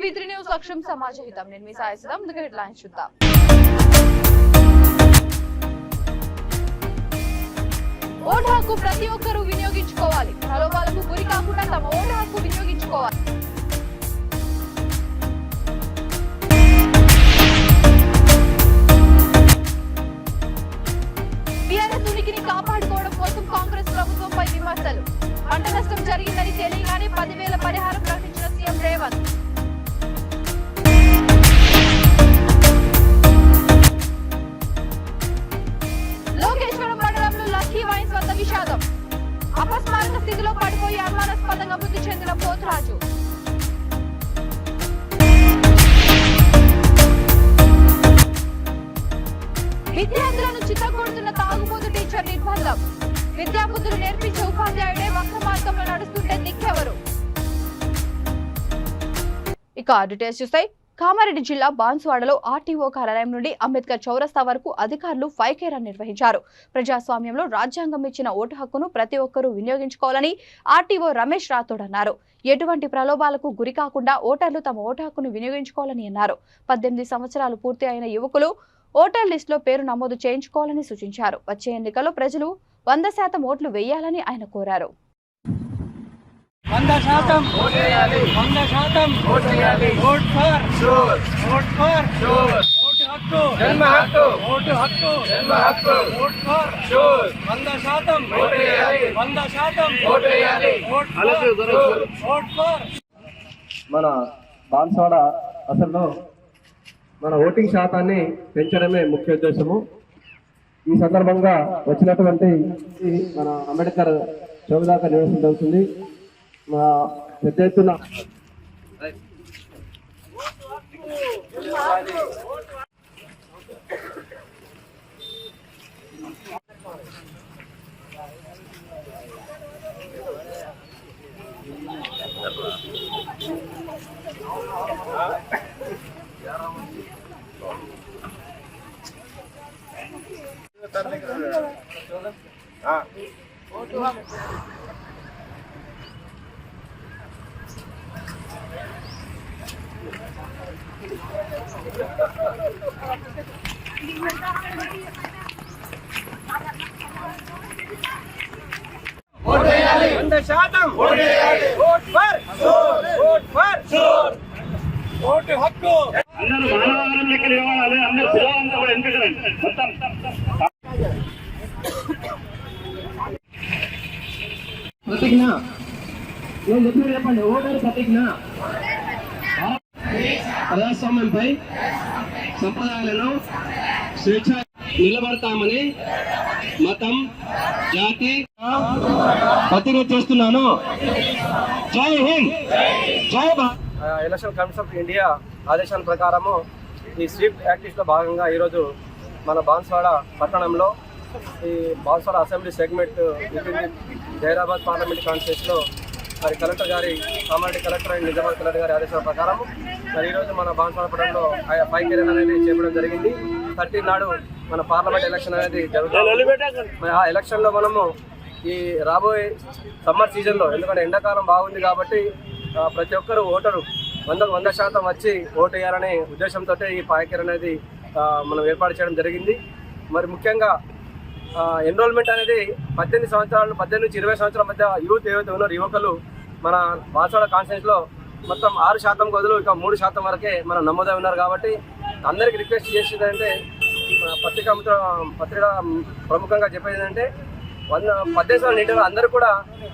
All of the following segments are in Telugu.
V3 న్యూస్ లక్ష్యం సమాజహితం. నేను మీ సాయిసుదాం. ముందుగా హెడ్లైన్స్ చూద్దాం. ఓటు హక్కు ప్రతి ఒక్కరూ వినియోగించుకోవాలి. ప్రలోభాలకు గురి కాకుండా తమ ఓటు హక్కు వినియోగించుకోవాలి. బీఆర్ఎస్ ఉనికిని కాపాడుకోవడం కోసం కాంగ్రెస్ ప్రభుత్వంపై విమర్శలు. పంట నష్టం జరిగిందని తెలియగానే 10,000 పరిహారం ప్రకటించిన సీఎం రేవంత్. లోకేశ్వరం మండలంలో లక్కీ వైన్స్ వద్ద విషాదం. అపస్మారక స్థితిలో పడిపోయి అనుమానాస్పదంగా మృతి చెందిన పోతురాజు. విద్యార్థులను చిత్తగొడుతున్న తాగుబోతు టీచర్ నిర్బంధం. విద్యాబుద్ధులు నేర్పించే ఉపాధ్యాయుడే వక్ర మార్గంలో నడుస్తుంటే దిక్కెవరు? ఇక డీటెయిల్స్ చూస్తే కామారెడ్డి జిల్లా బాన్సువాడలో ఆర్టీఓ కార్యాలయం నుండి అంబేద్కర్ చౌరస్తా వరకు అధికారులు 5K రన్ నిర్వహించారు. ప్రజాస్వామ్యంలో రాజ్యాంగం ఇచ్చిన ఓటు హక్కును ప్రతి ఒక్కరూ వినియోగించుకోవాలని ఆర్టీఓ రమేష్ రాథోడ్ అన్నారు. ఎటువంటి ప్రలోభాలకు గురి కాకుండా ఓటర్లు తమ ఓటు హక్కును వినియోగించుకోవాలని అన్నారు. 18 సంవత్సరాలు పూర్తి అయిన యువకులు ఓటర్ లిస్టులో పేరు నమోదు చేయించుకోవాలని సూచించారు. వచ్చే ఎన్నికల్లో ప్రజలు 100% ఓట్లు వేయాలని ఆయన కోరారు. 100% ఓటు వేయాలి. Vote for sure. Vote for sure. Vote హక్కు జన్మ హక్కు. ఓటు హక్కు జన్మ హక్కు. Vote for sure. 100% ఓటు వేయాలి. 100% ఓటు వేయాలి. Vote for. Vote for. మన బాన్సువాడ అసలు మన ఓటింగ్ శాతాన్ని పెంచడమే ముఖ్య ఉద్దేశము. ఈ సందర్భంగా వచ్చినటువంటి మన అంబేద్కర్ చౌరస్తా నివాసం జరుగుతుంది. పెద్ద ఎత్తున ఓటు హక్కు అందరూ మానవారం లెక్క నిలబడాలి. అందరూ పిల్లలంతా కూడా ఎంపికరండి మొత్తం ప్రతిజ్ఞ నేను చెప్పిన చెప్పండి. ఓటరు ప్రతిజ్ఞ ప్రజాస్వామ్యంపై సంప్రదాయాలను స్వేచ్ఛ నిలబడతామని మతం జాతి ప్రతిజ్ఞ చేస్తున్నాను. జై హింద్, జై Bharat. Election commission of India ఆదేశాల ప్రకారము ఈ స్వీప్ యాక్టివ్స్లో భాగంగా ఈరోజు మన బాన్సువాడ పట్టణంలో ఈ Banswada assembly segment Zaheerabad parliament కాన్స్టిట్యూన్సీలో మరి కలెక్టర్ గారి Kamareddy collector and Nizamabad collector గారి ఆదేశాల ప్రకారం మరి ఈరోజు మన బాన్సువాడ పట్టణంలో 5K రన్ అనేది చేపడం జరిగింది. 13 నాడు మన పార్లమెంట్ ఎలక్షన్ అనేది జరుగుతుంది. మరి ఆ ఎలక్షన్లో మనము ఈ రాబోయే సమ్మర్ సీజన్లో, ఎందుకంటే ఎండాకాలం బాగుంది కాబట్టి ప్రతి ఒక్కరు ఓటరు 100% వచ్చి ఓటు వేయాలనే ఉద్దేశంతో ఈ 5K అనేది మనం ఏర్పాటు చేయడం జరిగింది. మరి ముఖ్యంగా ఎన్రోల్మెంట్ అనేది 18 నుంచి 20 సంవత్సరాల మధ్య యూత్ ఏవైతే ఉన్నారో యువకులు మన బాన్సువాడ కాన్స్టిట్యూన్సీలో మొత్తం 6% బదులు ఇక 3% వరకే మనం నమోదై ఉన్నారు. కాబట్టి అందరికీ రిక్వెస్ట్ చేసేది అంటే పత్రిక ప్రముఖంగా చెప్పేది ఏంటంటే 18 సంవత్సరాల నిండిన అందరూ కూడా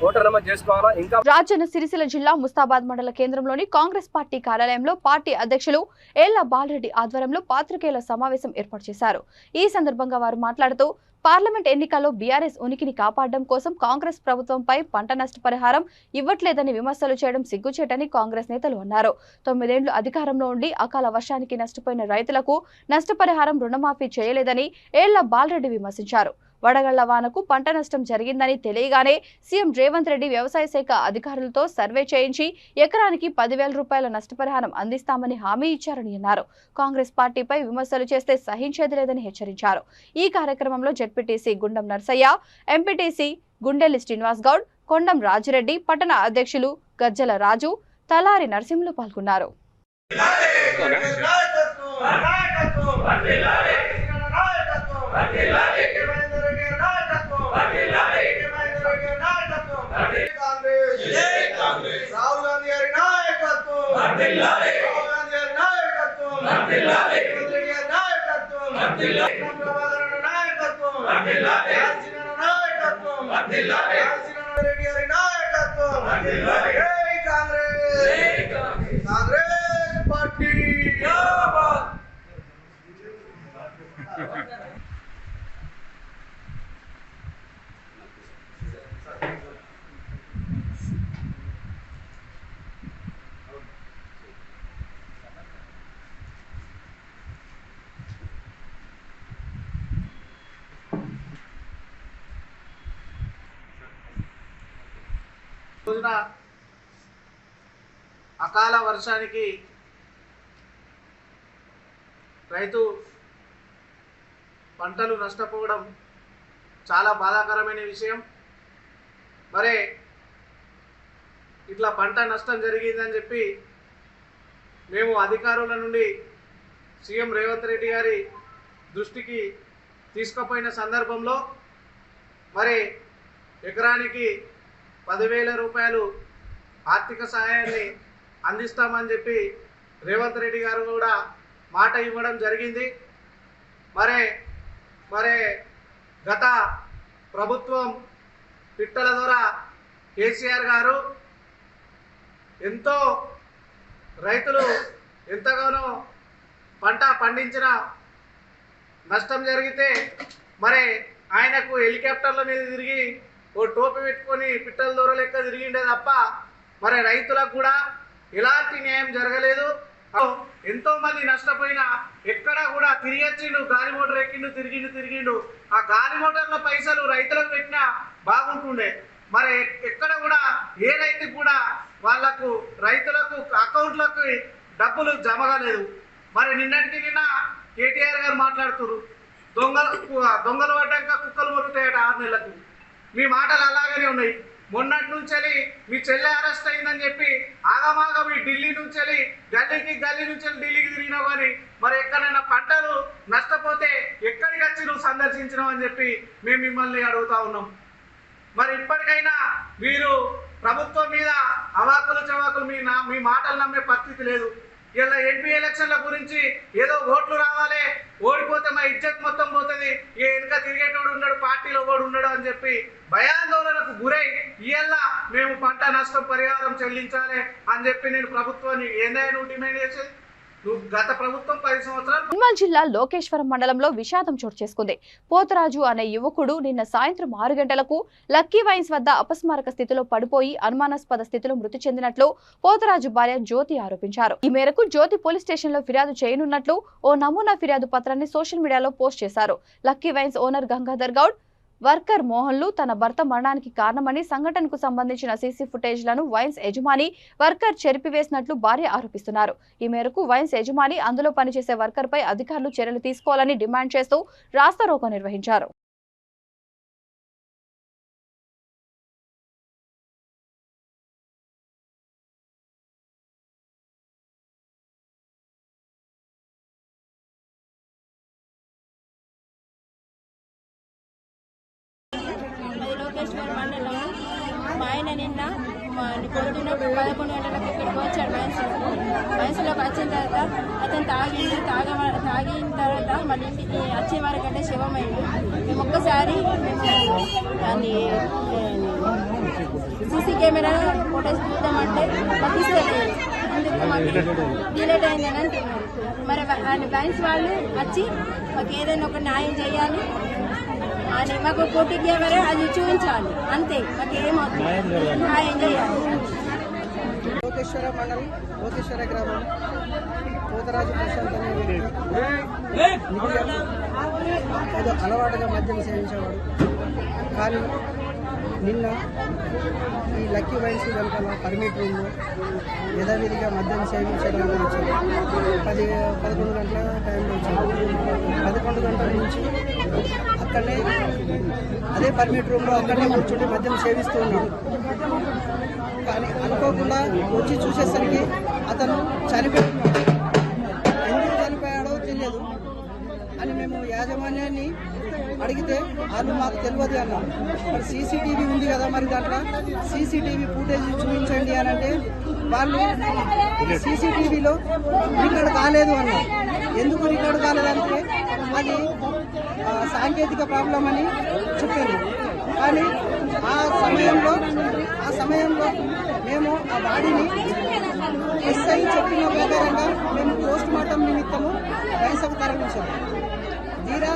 ఓటర్ నమోదు చేసుకోవాలా. ఇంకా రాజన్న సిరిసిల్ల జిల్లా ముస్తాబాద్ మండల కేంద్రంలోని కాంగ్రెస్ పార్టీ కార్యాలయంలో పార్టీ అధ్యక్షులు ఏళ్ల బాలరెడ్డి ఆధ్వర్యంలో పాత్రికేయుల సమావేశం ఏర్పాటు చేశారు. ఈ సందర్భంగా వారు మాట్లాడుతూ పార్లమెంట్ ఎన్నికల్లో బీఆర్ఎస్ ఉనికిని కాపాడడం కోసం కాంగ్రెస్ ప్రభుత్వంపై పంట నష్టపరిహారం ఇవ్వట్లేదని విమర్శలు చేయడం సిగ్గుచేటని కాంగ్రెస్ నేతలు అన్నారు. 9 ఏళ్లు అధికారంలో ఉండి అకాల వర్షానికి నష్టపోయిన రైతులకు నష్టపరిహారం రుణమాఫీ చేయలేదని ఏళ్ల బాలరెడ్డి విమర్శించారు. వడగళ్ల వానకు పంట నష్టం జరిగిందని తెలియగానే సీఎం రేవంత్ రెడ్డి వ్యవసాయ శాఖ అధికారులతో సర్వే చేయించి ఎకరానికి 10,000 రూపాయల నష్టపరిహారం అందిస్తామని హామీ ఇచ్చారని అన్నారు. కాంగ్రెస్ పార్టీపై విమర్శలు చేస్తే సహించేది లేదని హెచ్చరించారు. ఈ కార్యక్రమంలో జెడ్పీటీసీ గుండం నర్సయ్య, ఎంపీటీసీ గుండెల్లి శ్రీనివాస్ గౌడ్, కొండం రాజిరెడ్డి, పట్టణ అధ్యక్షులు గజ్జల రాజు, తలారి నరసింహులు పాల్గొన్నారు. రాహుల్ గాంధీ గారి నాయకత్వం, రాహుల్ గాంధీ గారి నాయకత్వం, రేవంత్ రెడ్డి గారి నాయకత్వం, నాయకత్వం, రెడ్డి గారి నాయకత్వం. జై కాంగ్రెస్, కాంగ్రెస్ పార్టీ. రోజున అకాల వర్షానికి రైతు పంటలు నష్టపోవడం చాలా బాధాకరమైన విషయం. మరి ఇట్లా పంట నష్టం జరిగిందని చెప్పి మేము అధికారుల నుండి సీఎం రేవంత్ రెడ్డి గారి దృష్టికి తీసుకుపోయిన సందర్భంలో మరి ఎకరానికి 10,000 రూపాయలు ఆర్థిక సహాయాన్ని అందిస్తామని చెప్పి రేవంత్ రెడ్డి గారు కూడా మాట ఇవ్వడం జరిగింది. మరి గత ప్రభుత్వం పిట్టల ద్వారా కేసీఆర్ గారు ఎంతో రైతులు ఎంతగానో పంట పండించిన నష్టం జరిగితే మరి ఆయనకు హెలికాప్టర్ల మీద తిరిగి ఓ టోపీ పెట్టుకొని పిట్టల దూర లెక్క తిరిగిండే తప్ప మరి రైతులకు కూడా ఎలాంటి న్యాయం జరగలేదు. ఎంతో మంది నష్టపోయినా ఎక్కడ కూడా తిరిగొచ్చిండు, గాలి మోటార్ ఎక్కిండు, తిరిగిండు. ఆ గాలి మోటార్ల పైసలు రైతులకు పెట్టినా బాగుంటుండే. మరి ఎక్కడ కూడా ఏ రైతుకు కూడా వాళ్లకు రైతులకు అకౌంట్లకు డబ్బులు జమ కాలేదు. మరి నిన్నటికి నిన్న కేటీఆర్ గారు మాట్లాడుతున్నారు, దొంగలు పడ్డాక కుక్కలు మొరుగుతాయట 6 నెలలకు. మీ మాటలు అలాగనే ఉన్నాయి. మొన్నటి నుంచి మీ చెల్లె అరెస్ట్ అయిందని చెప్పి ఆగమాగా మీ ఢిల్లీ నుంచి గల్లీ నుంచి ఢిల్లీకి తిరిగినావు. కానీ మరి ఎక్కడైనా పంటలు నష్టపోతే ఎక్కడికి వచ్చి నువ్వు సందర్శించినావు అని చెప్పి మేము మిమ్మల్ని అడుగుతా ఉన్నాం. మరి ఇప్పటికైనా మీరు ప్రభుత్వం మీద అవాకులు చవాకులు మీ మాటలు నమ్మే పరిస్థితి లేదు. ఇలా ఎంపీ ఎలక్షన్ల గురించి ఏదో ఓట్లు రావాలి, ఓడిపోతే మా ఇజ్జత్ మొత్తం పోతుంది, ఏ వెనుక తిరిగేటోడు ఉన్నాడు, పార్టీలో ఓడు ఉన్నాడు అని చెప్పి భయాందోళనకు గురై ఇవాళ మేము పంట నష్టం పరిహారం చెల్లించాలి అని చెప్పి నేను ప్రభుత్వాన్ని ఏందైనా డిమాండ్ చేసేది. గత ప్రభుత్వం 10 సంవత్సరాలు. నిర్మల్ జిల్లా లోకేశ్వరం మండలంలో విషాదం చోటు చేసుకుంది. పోతరాజు అనే యువకుడు నిన్న సాయంత్రం 6 గంటలకు లక్కీ వైన్స్ వద్ద అపస్మారక స్థితిలో పడిపోయి అనుమానాస్పద స్థితిలో మృతి చెందినట్లు పోతరాజు భార్య జ్యోతి ఆరోపించారు. ఈ మేరకు జ్యోతి పోలీస్ స్టేషన్ లో ఫిర్యాదు చేయనున్నట్లు ఓ నమూనా ఫిర్యాదు పత్రాన్ని సోషల్ మీడియాలో పోస్ట్ చేశారు. Lucky wines owner Gangadhar Goud, worker మోహన్లు తన భర్త మరణానికి కారణమని సంఘటనకు సంబంధించిన సీసీ ఫుటేజ్లను వైన్స్ యజమాని వర్కర్ చెరిపివేసినట్లు భార్య ఆరోపిస్తున్నారు. ఈ మేరకు వైన్స్ యజమాని అందులో పనిచేసే వర్కర్ పై అధికారులు చర్యలు తీసుకోవాలని డిమాండ్ చేస్తూ రాస్తారోకో నిర్వహించారు. లోకేశ్వర్ మండలం మా ఆయన నిన్న పొద్దున్న 11 గంటలకు ఇక్కడికి వచ్చాడు. వయసులోకి వచ్చిన తర్వాత అతను తాగిన తర్వాత మళ్ళీ ఇంటికి వచ్చే వరకంటే శివమైంది. మేము ఒక్కసారి దాన్ని సీసీ కెమెరా ఫోటోస్ చూద్దామంటే మాకు ఇస్తలేదు. అందుకు మాకు డిలేట్ అయిందని అంటున్నారు. మరి వైన్స్ వాళ్ళు వచ్చి మాకు ఏదైనా ఒక న్యాయం చేయాలి అని మాకు కోటి కెమెరా అది చూపించాలి, అంతే. మాకు ఏమవుతుంది న్యాయం చేయాలి. లోకేశ్వర మండలం లోకేశ్వర గ్రామం పోతరాజు ప్రశాంత్ అనే ఏదో అలవాటుగా మద్యం సేవించేవాడు. కానీ నిన్న ఈ లక్కీ వైన్స్ వెనకాల పర్మిట్ రూమ్లో యథావిధిగా మద్యం సేవించడానికి వచ్చాడు. 11 గంటల టైంలో వచ్చాడు. 11 గంటల నుంచి అక్కడనే అదే పర్మిట్ రూమ్లో అక్కడనే కూర్చుంటే మద్యం సేవిస్తూ ఉన్నాడు. కానీ అనుకోకుండా వచ్చి చూసేసరికి అతను చనిపోతున్నాడు. అడిగితే వాళ్ళు మాకు తెలియదు అన్నారు. మరి సీసీటీవీ ఉంది కదా, మరి దాంట్లో సీసీటీవీ ఫుటేజ్ చూపించండి అని అంటే వాళ్ళు సీసీటీవీలో రికార్డు కాలేదు అన్నారు. ఎందుకు రికార్డు కాలేదంటే అది సాంకేతిక ప్రాబ్లం అని చెప్పారు. కానీ ఆ సమయంలో మేము ఆ బాడీని ఎస్ఐ చెప్పిన ప్రకారంగా మేము పోస్ట్ మార్టం నిమిత్తము వైసకు తరలించాము. తీరా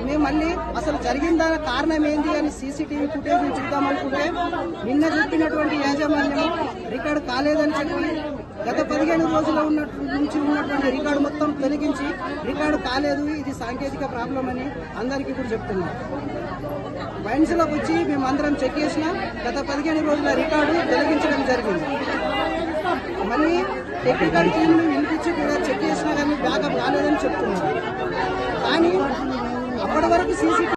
మేము మళ్ళీ అసలు జరిగిన దాని కారణం ఏంటి అని సీసీటీవీ ఫుటేజ్ చూద్దామనుకుంటే నిన్న చెప్పినటువంటి యాజమాన్యం రికార్డు కాలేదని చెప్పి గత 15 రోజుల నుంచి ఉన్నటువంటి రికార్డు మొత్తం తొలగించి రికార్డు కాలేదు, ఇది సాంకేతిక ప్రాబ్లం అని అందరికీ ఇప్పుడు చెప్తున్నారు. వైన్స్లోకి వచ్చి మేము అందరం చెక్ చేసినా గత 15 రోజుల రికార్డు తొలగించడం జరిగింది. మళ్ళీ టెక్నికల్ టీంను వినిపించి కూడా చెక్ చేసినా కానీ బ్యాకప్ రాలేదని చెప్తున్నారు. కానీ అప్పటి వరకు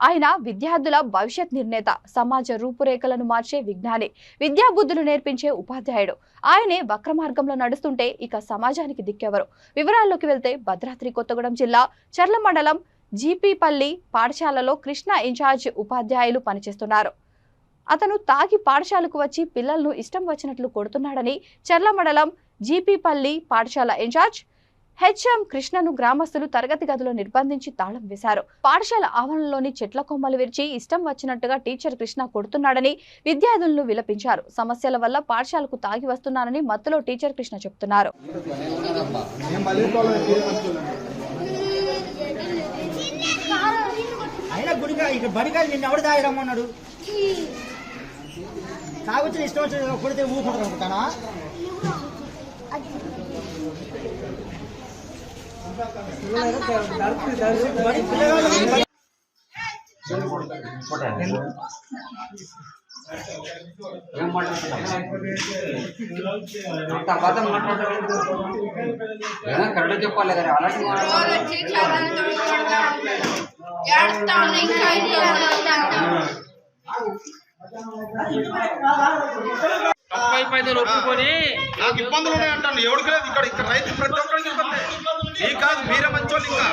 ఆయన విద్యార్థుల భవిష్యత్ నిర్ణేత, సమాజ రూపురేఖలను మార్చే విజ్ఞాని, విద్యాబుద్ధులు నేర్పించే ఉపాధ్యాయుడు. ఆయనే వక్ర మార్గంలో నడుస్తుంటే ఇక సమాజానికి దిక్కెవరు? వివరాల్లోకి వెళ్తే భద్రాద్రి కొత్తగూడెం జిల్లా చర్ల మండలం జీపీపల్లి పాఠశాలలో కృష్ణ ఇన్ఛార్జ్ ఉపాధ్యాయులు పనిచేస్తున్నారు. అతను తాగి పాఠశాలకు వచ్చి పిల్లలను ఇష్టం వచ్చినట్లు కొడుతున్నాడని చర్ల మండలం జీపీపల్లి పాఠశాల ఇన్ఛార్జ్ హెచ్ఎం కృష్ణను గ్రామస్తులు తరగతి గదిలో నిర్బంధించి తాళం వేశారు. పాఠశాల ఆవరణలోని చెట్ల కొమ్మలు విరిచి ఇష్టం వచ్చినట్టుగా టీచర్ కృష్ణ కొడుతున్నాడని విద్యార్థులను విలపించారు. సమస్యల వల్ల పాఠశాలకు తాగి వస్తున్నానని మత్తులో టీచర్ కృష్ణ చెప్తున్నారు. తాగొచ్చిన ఇష్టం వచ్చిన కొడితే ఊరుకుంటానా? కరెక్ట్ చెప్పాలి కదా, అలాంటి నాకు ఇబ్బందులు ఉన్నాయంటాను. ఎవరికి లేదు ఇక్కడ ఇక్కడ రైతు ప్రతి ఒక్కరికి ఇబ్బంది. ఈ కాదు మీరే మంచోళ్ళు, ఇంకా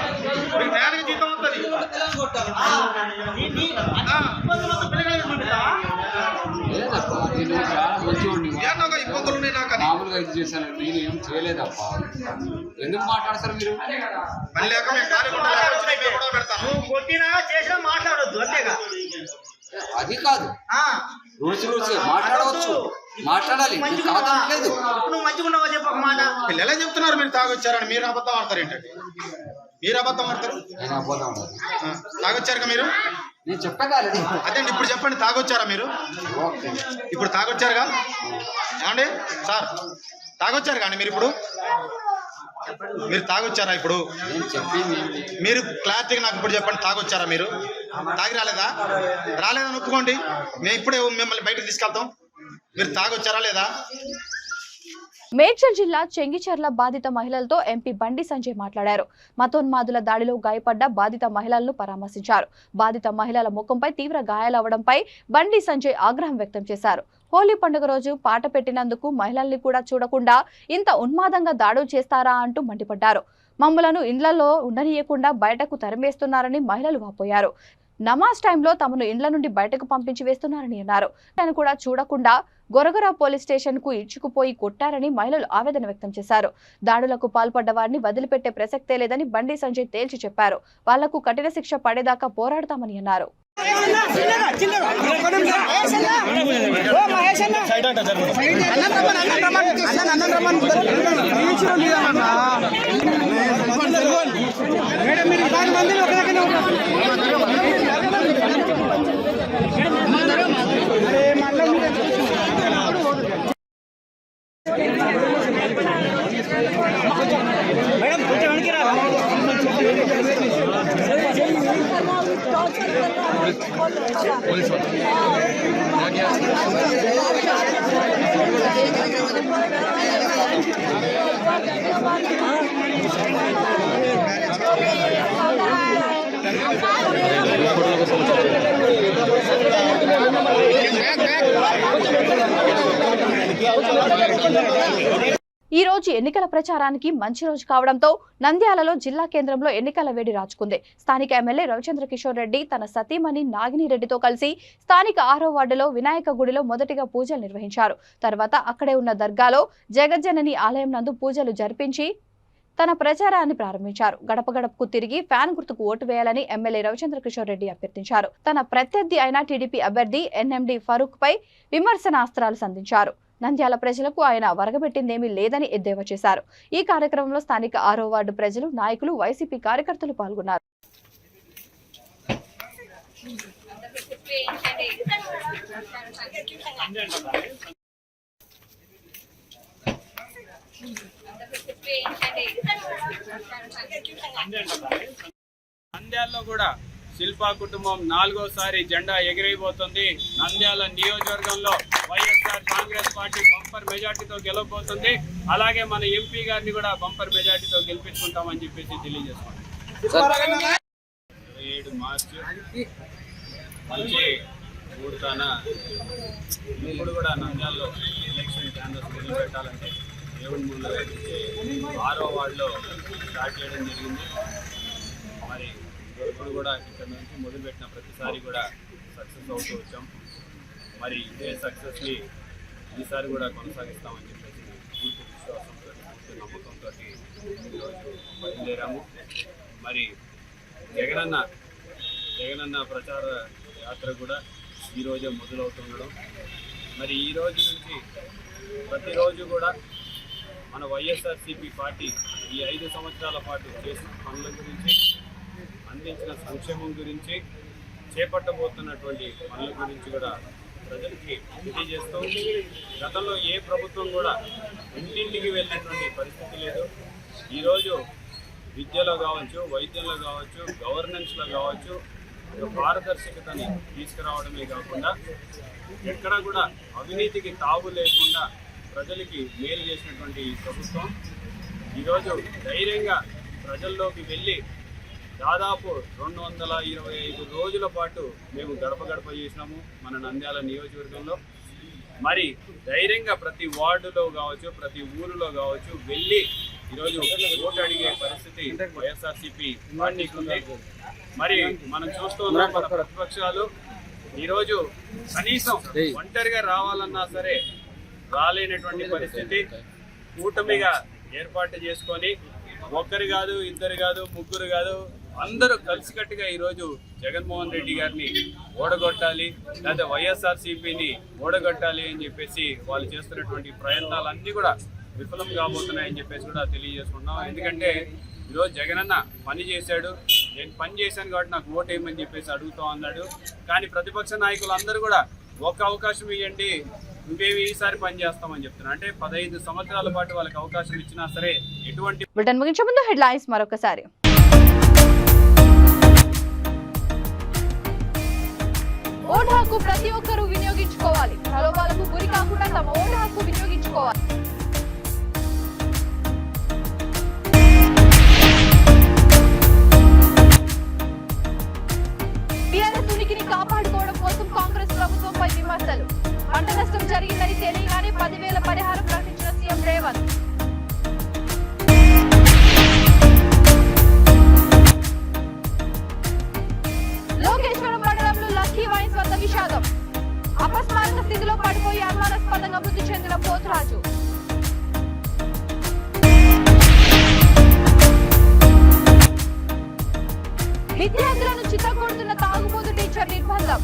మీకు టయానికి జీతం వస్తుంది. ఇబ్బందులు ఉన్నాయి నాకు మామూలుగా ఇది చేశాను, నేను ఏం చేయలేదప్ప. ఎందుకు మాట్లాడతారు మీరు? మళ్ళీ పెడతాను. కొట్టినా చేసినా మాట్లాడొద్దు, అంతేగా. అది కాదు, రూల్స్ మాట్లాడవచ్చు, మాట్లాడాలి. లేదు నువ్వు మంచిగా ఉన్నావా చెప్పు ఒక మాట. పిల్లలే చెప్తున్నారు మీరు తాగొచ్చారని. మీరు అబద్ధం ఆడతారు ఏంటంటే? మీరు అబద్ధం ఆడతారు. నేను అబద్ధం ఆడతాను. తాగొచ్చారుగా మీరు? నేను చెప్పగా అదే ఇప్పుడు చెప్పండి, తాగొచ్చారా మీరు? ఇప్పుడు తాగొచ్చారుగా ఏమండి సార్? తాగొచ్చారు కానీ మీరు ఇప్పుడు మీరు తాగొచ్చారా? ఇప్పుడు మీరు క్లారిటీగా నాకు ఇప్పుడు చెప్పండి, తాగొచ్చారా మీరు? తాగి రాలేదా? రాలేదని ఒప్పుకోండి, మేము ఇప్పుడే మిమ్మల్ని బయటకు తీసుకెళ్తాం. మీరు తాగొచ్చారా లేదా? మేడ్చల్ జిల్లా చెంగిచెర్ల బాధిత మహిళలతో ఎంపీ బండి సంజయ్ మాట్లాడారు. మతోన్మాదుల దాడిలో గాయపడ్డ బాధిత మహిళలను పరామర్శించారు. బాధిత మహిళల ముఖంపై తీవ్ర గాయాలవడంపై బండి సంజయ్ ఆగ్రహం వ్యక్తం చేశారు. హోలీ పండుగ రోజు పాట పెట్టినందుకు మహిళల్ని కూడా చూడకుండా ఇంత ఉన్మాదంగా దాడులు చేస్తారా అంటూ మండిపడ్డారు. మమ్మలను ఇండ్లలో ఉండనీయకుండా బయటకు తరిమేస్తున్నారని మహిళలు వాపోయారు. నమాజ్ టైంలో తమను ఇండ్ల నుండి బయటకు పంపించి వేస్తున్నారని అన్నారు. తను కూడా చూడకుండా గొరగొర పోలీస్ స్టేషన్ కు ఇచ్చుకుపోయి కొట్టారని మహిళలు ఆవేదన వ్యక్తం చేశారు. దాడులకు పాల్పడ్డ వారిని వదిలిపెట్టే ప్రసక్తే లేదని బండి సంజయ్ తేల్చి చెప్పారు. వాళ్లకు కఠిన శిక్ష పడేదాకా పోరాడతామని అన్నారు. ఈ రోజు ఎన్నికల ప్రచారానికి మంచి రోజు కావడంతో నంద్యాలలో జిల్లా కేంద్రంలో ఎన్నికల వేడి రాచుకుంది. స్థానిక ఎమ్మెల్యే రవిచంద్ర కిషోర్ రెడ్డి తన సతీమణి నాగిని రెడ్డితో కలిసి స్థానిక 6వ వార్డులో వినాయక గుడిలో మొదటిగా పూజలు నిర్వహించారు. తర్వాత అక్కడే ఉన్న దర్గాలో జగజ్జనని ఆలయం నందు పూజలు జరిపించి తన ప్రచారాన్ని ప్రారంభించారు. గడప గడపకు తిరిగి ఫ్యాన్ గుర్తుకు ఓటు వేయాలని ఎమ్మెల్యే రవిచంద్ర కిషోర్ రెడ్డి అభ్యర్థించారు. తన ప్రత్యర్థి అయిన టీడీపీ అభ్యర్థి ఎన్ఎండి ఫరూక్ పై విమర్శనాస్త్రాలు సంధించారు. నంద్యాల ప్రజలకు ఆయన వరగబెట్టిందేమీ లేదని ఎద్దేవా చేశారు. ఈ కార్యక్రమంలో స్థానిక 6వ వార్డు ప్రజలు, నాయకులు, వైసీపీ కార్యకర్తలు పాల్గొన్నారు. నంద్యాలలో కూడా శిల్పా కుటుంబం 4వసారి జెండా ఎగిరైపోతుంది. నంద్యాల నియోజకవర్గంలో వైఎస్ఆర్ కాంగ్రెస్ పార్టీ బంపర్ మెజార్టీతో గెలవబోతుంది. అలాగే మన ఎంపీ గారిని కూడా బంపర్ మెజార్టీతో గెలిపించుకుంటామని చెప్పేసి తెలియజేసుకుంటాం. 27 మార్చి మంచి ఊరుతాన ఇప్పుడు కూడా నంద్యాలలో ఎలక్షన్ క్యాండల్స్ మొదలు పెట్టాలంటే దేవుని ముందు 6వ వార్డులో స్టార్ట్ చేయడం జరిగింది. మరి ఇప్పుడు కూడా ఇక్కడ నుంచి మొదలుపెట్టిన ప్రతిసారి కూడా సక్సెస్ అవుతూ వచ్చాం. మరి ఇదే సక్సెస్ని ఈసారి కూడా కొనసాగిస్తామని చెప్పేసి పూర్తి విశ్వాసంతో, పూర్తి నమ్మకంతో ఈరోజు బయలుదేరాము. మరి జగనన్న ప్రచార యాత్ర కూడా ఈరోజే మొదలవుతుండడం, మరి ఈ రోజు నుంచి ప్రతిరోజు కూడా మన వైఎస్ఆర్సీపీ పార్టీ ఈ 5 సంవత్సరాల పాటు చేసిన పనుల గురించి, అందించిన సంక్షేమం గురించి, చేపట్టబోతున్నటువంటి పనుల గురించి కూడా ప్రజలకి తెలియజేస్తూ, గతంలో ఏ ప్రభుత్వం కూడా ఇంటింటికి వెళ్ళినటువంటి పరిస్థితి లేదు. ఈరోజు విద్యలో కావచ్చు, వైద్యంలో కావచ్చు, గవర్నెన్స్లో కావచ్చు ఒక పారదర్శకతని తీసుకురావడమే కాకుండా ఎక్కడ కూడా అవినీతికి తావు లేకుండా ప్రజలకి మేలు చేసినటువంటి ఈ ప్రభుత్వం ఈరోజు ధైర్యంగా ప్రజల్లోకి వెళ్ళి దాదాపు 225 రోజుల పాటు మేము గడప గడప చేసినాము మన నంద్యాల నియోజకవర్గంలో. మరి ధైర్యంగా ప్రతి వార్డులో కావచ్చు, ప్రతి ఊరిలో కావచ్చు వెళ్ళి ఈరోజు ఓటు అడిగే పరిస్థితి వైఎస్ఆర్సీపీ పార్టీకి ఉంది. మరి మనం చూస్తున్నాం మన ప్రతిపక్షాలు ఈరోజు కనీసం ఒంటరిగా రావాలన్నా సరే రాలేనటువంటి పరిస్థితి. కూటమిగా ఏర్పాటు చేసుకొని ఒక్కరు కాదు, ఇద్దరు కాదు, ముగ్గురు కాదు, అందరూ కలిసికట్టుగా ఈరోజు జగన్మోహన్ రెడ్డి గారిని ఓడగొట్టాలి, లేదా వైఎస్ఆర్సీపీని ఓడగొట్టాలి అని చెప్పేసి వాళ్ళు చేస్తున్నటువంటి ప్రయత్నాలన్నీ కూడా విఫలం కాబోతున్నాయని చెప్పేసి కూడా తెలియజేసుకుంటున్నాం. ఎందుకంటే ఈరోజు జగనన్న పని చేశాడు, నేను పని చేశాను కాబట్టి నాకు ఓటు వేయమని చెప్పేసి అడుగుతా అన్నాడు. కానీ ప్రతిపక్ష నాయకులు అందరూ కూడా ఒక అవకాశం ఇవ్వండి, మేము ఈసారి పని చేస్తామని చెప్తున్నారు. అంటే 15 సంవత్సరాల పాటు వాళ్ళకి అవకాశం ఇచ్చినా సరే ఎటువంటి. బులెటిన్ ముగించే ముందు హెడ్లైన్స్ మరొకసారి. ఓటు హక్కు ప్రతి ఒక్కరూ వినియోగించుకోవాలి. ప్రలోభాలకు గురి కాకుండా తమ ఓటు హక్కు వినియోగించుకోవాలి. టీఆర్ఎస్ ఉనికిని కాపాడుకోవడం కోసం కాంగ్రెస్ ప్రభుత్వంపై విమర్శలు. పంట నష్టం జరిగిందని తెలియగానే 10,000 పరిహారం ప్రకటించిన సీఎం రేవంత్. లోకేశ్వరం మండలంలో లక్కీ వైన్స్ వద్ద విషాదం. అపస్మారక స్థితిలో పడిపోయి అనుమానాస్పదంగా మృతి చెందిన పోతురాజు. విద్యార్థులను చిత్తగొడుతున్న తాగుబోతు టీచర్ నిర్బంధం.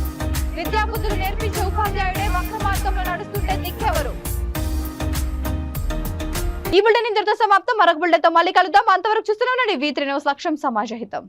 విద్యాబుద్ధులు నేర్పించే ఉపాధ్యాయుడే వక్ర మార్గంలో నడుస్తుంటే దిక్కెవరు? ఈ బులెటిన్ ఇంతటితో సమాప్తం. మరొక బులెటిన్తో మళ్ళీ కలుద్దాం. అంతవరకు చూస్తూనే ఉండండి V3 న్యూస్. లక్ష్యం సమాజహితం.